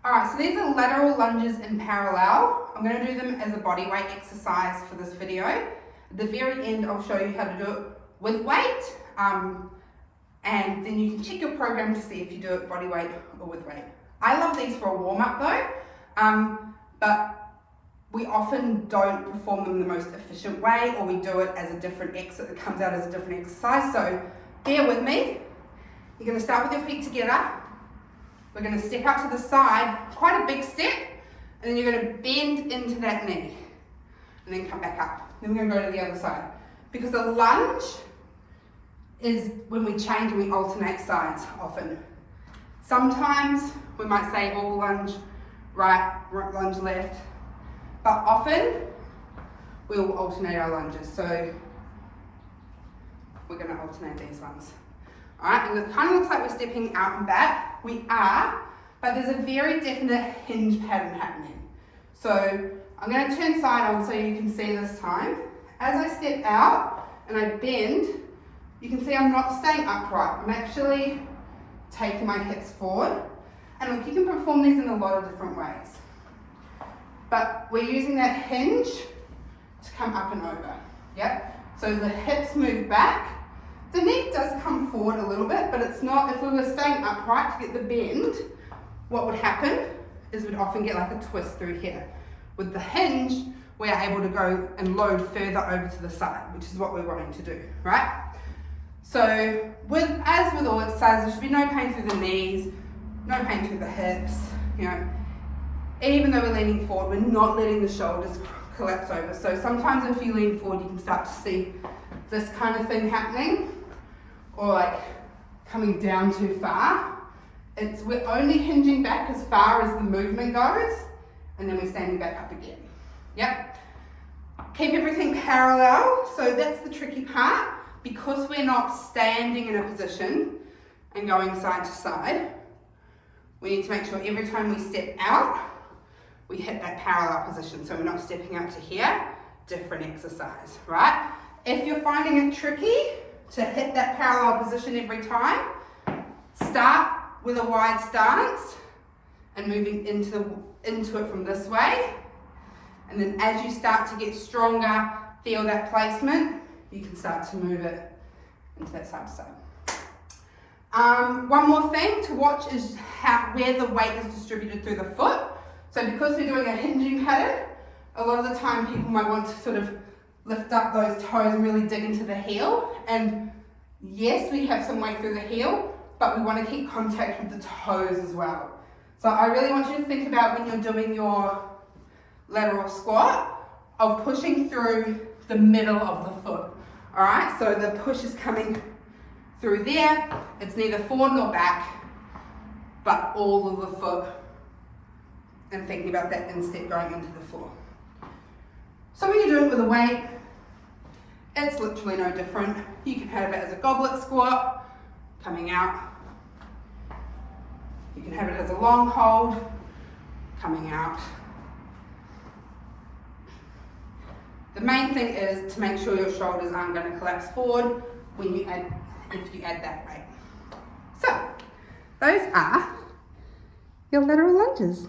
Alright, so these are lateral lunges in parallel. I'm going to do them as a body weight exercise for this video. At the very end, I'll show you how to do it with weight, and then you can check your program to see if you do it body weight or with weight. I love these for a warm-up though, but we often don't perform them the most efficient way, or we do it as a different exercise. It comes out as a different exercise, so bear with me. You're going to start with your feet together. We're going to step out to the side, quite a big step, and then you're going to bend into that knee, and then come back up. Then we're going to go to the other side. Because a lunge is when we change and we alternate sides often. Sometimes we might say all lunge right, lunge left, but often we'll alternate our lunges. So we're going to alternate these ones. Alright, and it kind of looks like we're stepping out and back. We are, but there's a very definite hinge pattern happening. So I'm going to turn side on so you can see this time. As I step out and I bend, you can see I'm not staying upright. I'm actually taking my hips forward. And look, you can perform these in a lot of different ways. But we're using that hinge to come up and over. Yep. So the hips move back. The knee does come forward a little bit, but it's not, if we were staying upright to get the bend, what would happen is we'd often get like a twist through here. With the hinge, we're able to go and load further over to the side, which is what we're wanting to do, right? So, as with all exercises, there should be no pain through the knees, no pain through the hips, you know. Even though we're leaning forward, we're not letting the shoulders collapse over. So sometimes if you lean forward, you can start to see this kind of thing happening, or like coming down too far. We're only hinging back as far as the movement goes, and then we're standing back up again. Yep. Keep everything parallel. So that's the tricky part. Because we're not standing in a position and going side to side, we need to make sure every time we step out, we hit that parallel position. So we're not stepping out to here, different exercise, right? If you're finding it tricky to hit that parallel position every time, start with a wide stance and moving into it from this way. And then as you start to get stronger, feel that placement, you can start to move it into that side to side. One more thing to watch is where the weight is distributed through the foot. So because we're doing a hinging pattern, a lot of the time people might want to sort of lift up those toes and really dig into the heel. And yes, we have some weight through the heel, but we want to keep contact with the toes as well. So I really want you to think about when you're doing your lateral squat of pushing through the middle of the foot. All right, so the push is coming through there. It's neither forward nor back, but all of the foot, and thinking about that instep going into the floor. So when you're doing it with a weight, it's literally no different. You can have it as a goblet squat, coming out. You can have it as a long hold, coming out. The main thing is to make sure your shoulders aren't going to collapse forward if you add that weight. So, those are your lateral lunges.